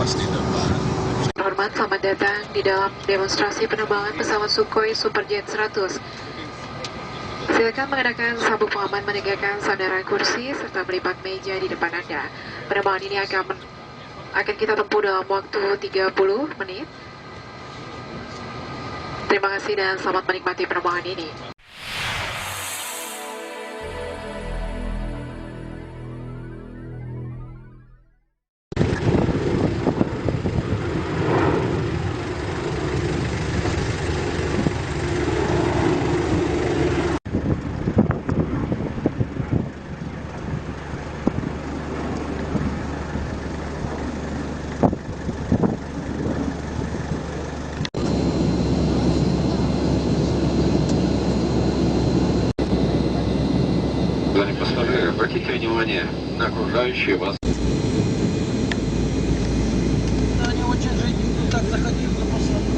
pas di depan. Hormat, selamat datang di dalam demonstrasi penerbangan pesawat Sukhoi Superjet 100. Silakan mengenakan sabuk pengaman, menegakkan sandaran kursi, serta melipat meja di depan Anda. Penerbangan ini akan kita tempuh dalam waktu 30 menit. Terima kasih dan selamat menikmati penerbangan ini. Пассажиры, обратите внимание на окружающие вас. Да, они очень же так заходили на посадку.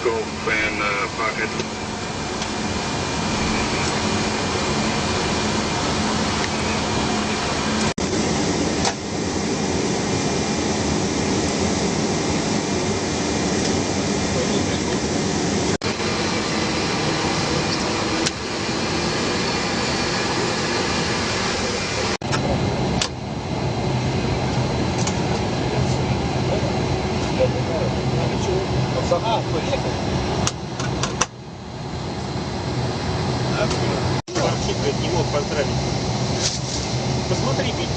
Go and pocket. Вообще, говорит, не мог поздравить. Посмотри, ведь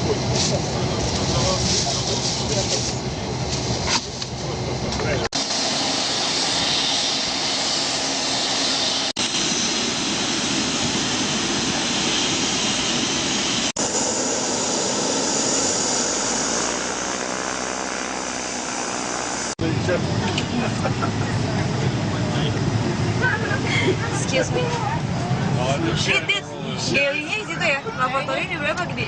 Excuse me. Dit, Gelinya di situ ya? Laboratorium ini berapa gede?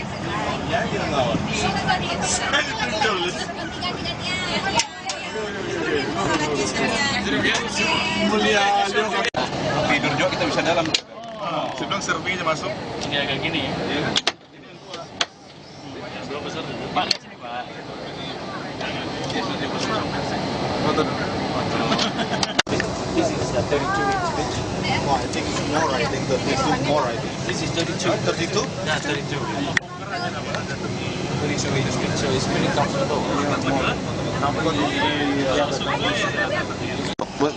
Tidur juga kita bisa dalam. Saya bilang serpinya masuk. ini agak gini ya. Iya kan? Belum besar. Pak, sini Pak. This is 32 inch pitch. Oh, I think it's more. I think that this is more. I think. This is 32. 32? Yeah, 32. 32 inch pitch, so it's pretty comfortable.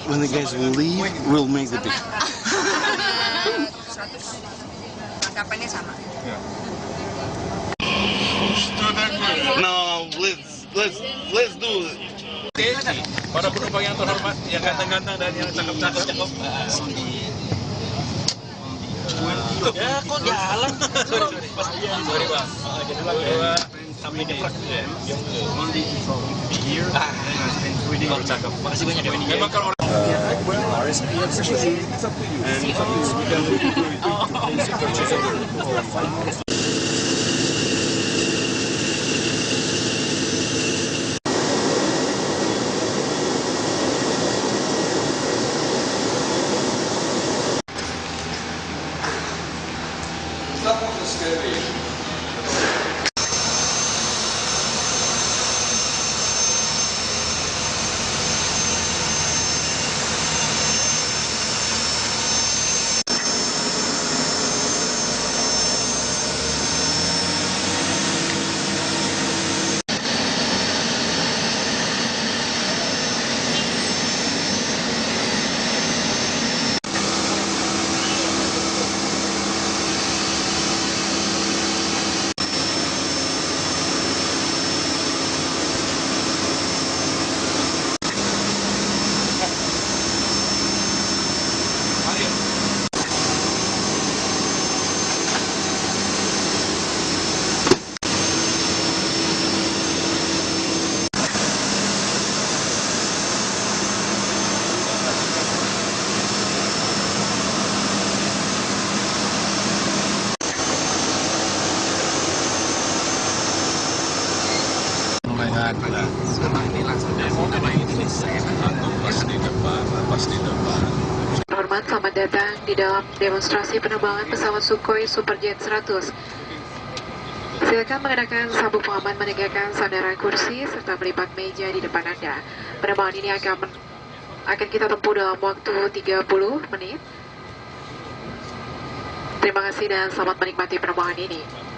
When the guys will leave, we'll make the picture. 100 anggapannya sama. No, let's do it. Para penumpang yang terhormat, yang ganteng-ganteng dan yang cakep-cakep. Ya, kok jalan? Sorry Bang. Sampai ke Bang cakep. Makasih banyak ya. Memang kalau RSPF especially, it's up to you. And it's up to you. We can really do it to basic purchase order for 5 months. Stop on the stairway. Hormat, selamat datang di dalam demonstrasi penerbangan pesawat Sukhoi Superjet 100. Silakan mengenakan sabuk pengaman, menegakkan sandaran kursi, serta melipat meja di depan Anda. Penerbangan ini akan kita tempuh dalam waktu 30 menit. Terima kasih dan selamat menikmati penerbangan ini.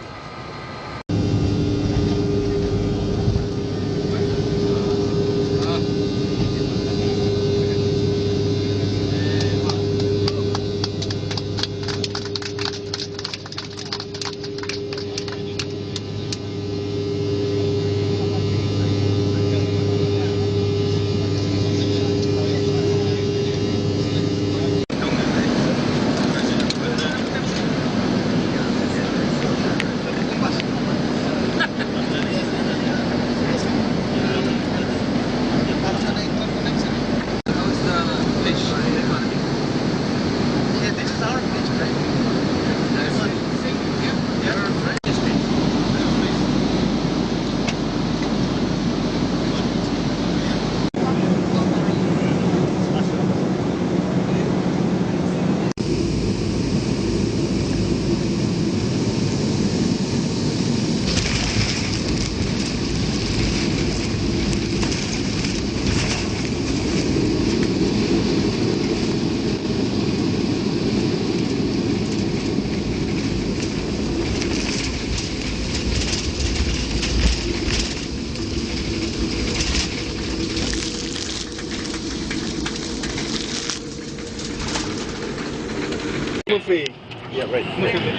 Murphy. Yeah, right. Thank you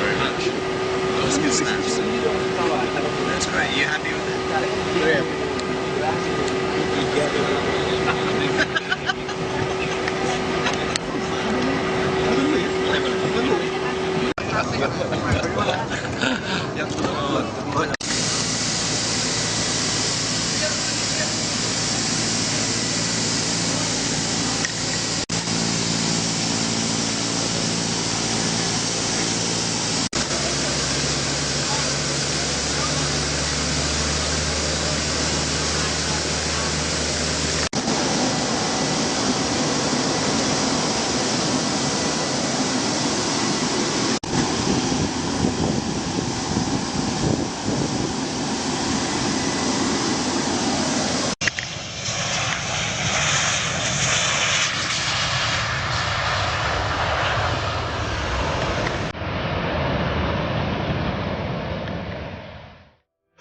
very much. Those good snaps. That's great. Are you happy with it?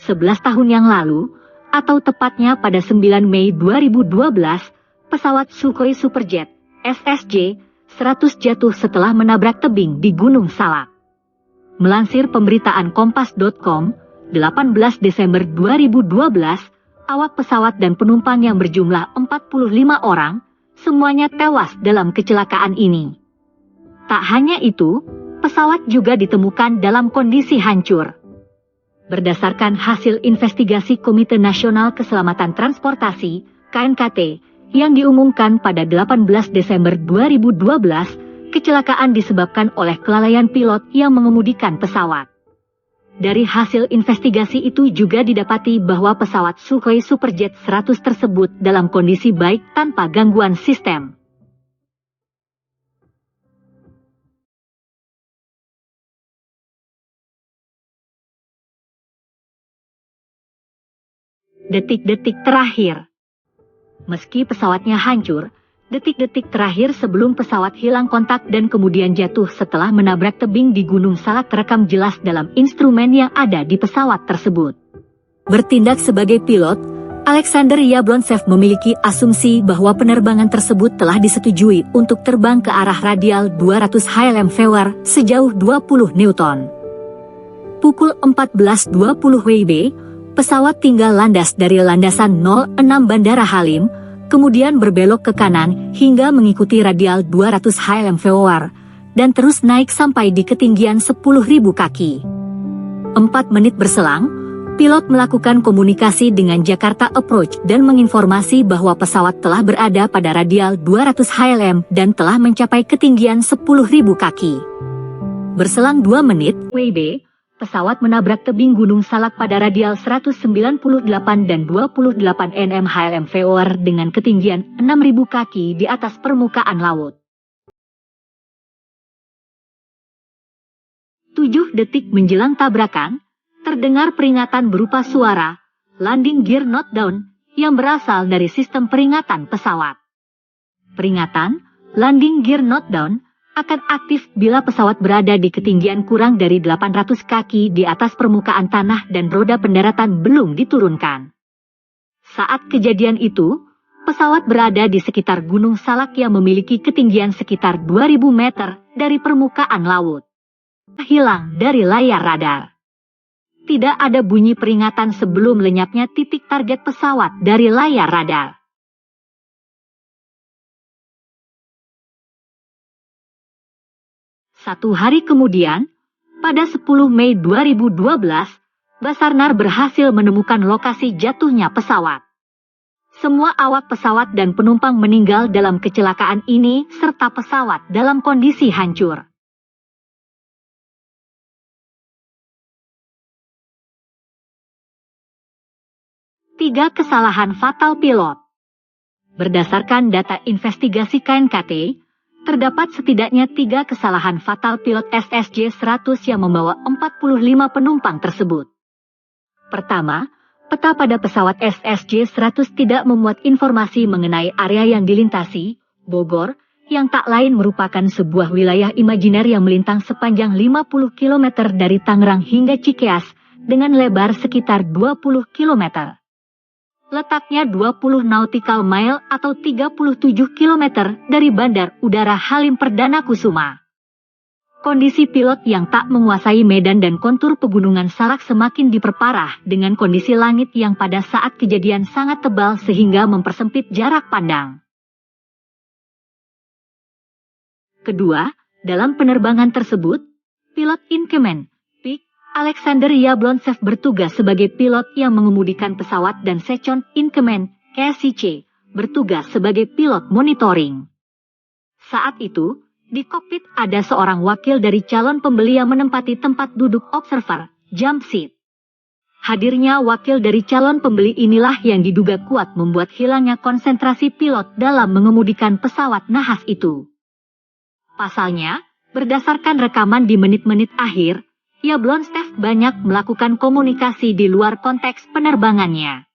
Sebelas tahun yang lalu, atau tepatnya pada 9 Mei 2012, pesawat Sukhoi Superjet SSJ-100 jatuh setelah menabrak tebing di Gunung Salak. Melansir pemberitaan Kompas.com, 18 Desember 2012, awak pesawat dan penumpang yang berjumlah 45 orang, semuanya tewas dalam kecelakaan ini. Tak hanya itu, pesawat juga ditemukan dalam kondisi hancur. Berdasarkan hasil investigasi Komite Nasional Keselamatan Transportasi, KNKT, yang diumumkan pada 18 Desember 2012, kecelakaan disebabkan oleh kelalaian pilot yang mengemudikan pesawat. Dari hasil investigasi itu juga didapati bahwa pesawat Sukhoi Superjet 100 tersebut dalam kondisi baik tanpa gangguan sistem. Detik-detik terakhir. Meski pesawatnya hancur, detik-detik terakhir sebelum pesawat hilang kontak dan kemudian jatuh setelah menabrak tebing di Gunung Salak terekam jelas dalam instrumen yang ada di pesawat tersebut. Bertindak sebagai pilot, Alexander Yablonsev memiliki asumsi bahwa penerbangan tersebut telah disetujui untuk terbang ke arah radial 200 HLM/VAR sejauh 20 Newton. Pukul 14.20 WIB, pesawat tinggal landas dari landasan 06 Bandara Halim, kemudian berbelok ke kanan hingga mengikuti radial 200 HLM/VAR, dan terus naik sampai di ketinggian 10.000 kaki. 4 menit berselang, pilot melakukan komunikasi dengan Jakarta Approach dan menginformasi bahwa pesawat telah berada pada radial 200 HLM dan telah mencapai ketinggian 10.000 kaki. Berselang 2 menit, WIB, pesawat menabrak tebing Gunung Salak pada radial 198 dan 28 nm HLM VOR dengan ketinggian 6.000 kaki di atas permukaan laut. 7 detik menjelang tabrakan, terdengar peringatan berupa suara landing gear not down yang berasal dari sistem peringatan pesawat. Peringatan landing gear not down akan aktif bila pesawat berada di ketinggian kurang dari 800 kaki di atas permukaan tanah dan roda pendaratan belum diturunkan. Saat kejadian itu, pesawat berada di sekitar Gunung Salak yang memiliki ketinggian sekitar 2000 meter dari permukaan laut. Hilang dari layar radar. Tidak ada bunyi peringatan sebelum lenyapnya titik target pesawat dari layar radar. Satu hari kemudian, pada 10 Mei 2012, Basarnas berhasil menemukan lokasi jatuhnya pesawat. Semua awak pesawat dan penumpang meninggal dalam kecelakaan ini serta pesawat dalam kondisi hancur. Tiga kesalahan fatal pilot. Berdasarkan data investigasi KNKT, terdapat setidaknya 3 kesalahan fatal pilot SSJ-100 yang membawa 45 penumpang tersebut. Pertama, peta pada pesawat SSJ-100 tidak memuat informasi mengenai area yang dilintasi, Bogor, yang tak lain merupakan sebuah wilayah imajiner yang melintang sepanjang 50 km dari Tangerang hingga Cikeas, dengan lebar sekitar 20 km. Letaknya 20 nautical mile atau 37 km dari Bandar Udara Halim Perdana Kusuma. Kondisi pilot yang tak menguasai medan dan kontur pegunungan Salak semakin diperparah dengan kondisi langit yang pada saat kejadian sangat tebal sehingga mempersempit jarak pandang. Kedua, dalam penerbangan tersebut, pilot in command, PIC, Alexander Yablonsev bertugas sebagai pilot yang mengemudikan pesawat dan Second in command, KSIC, bertugas sebagai pilot monitoring. Saat itu, di kokpit ada seorang wakil dari calon pembeli yang menempati tempat duduk observer, jump seat. Hadirnya wakil dari calon pembeli inilah yang diduga kuat membuat hilangnya konsentrasi pilot dalam mengemudikan pesawat nahas itu. Pasalnya, berdasarkan rekaman di menit-menit akhir, Yablonsev banyak melakukan komunikasi di luar konteks penerbangannya.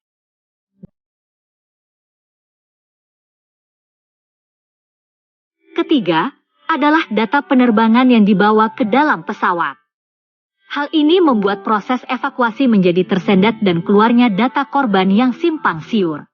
Ketiga, adalah data penerbangan yang dibawa ke dalam pesawat. Hal ini membuat proses evakuasi menjadi tersendat dan keluarnya data korban yang simpang siur.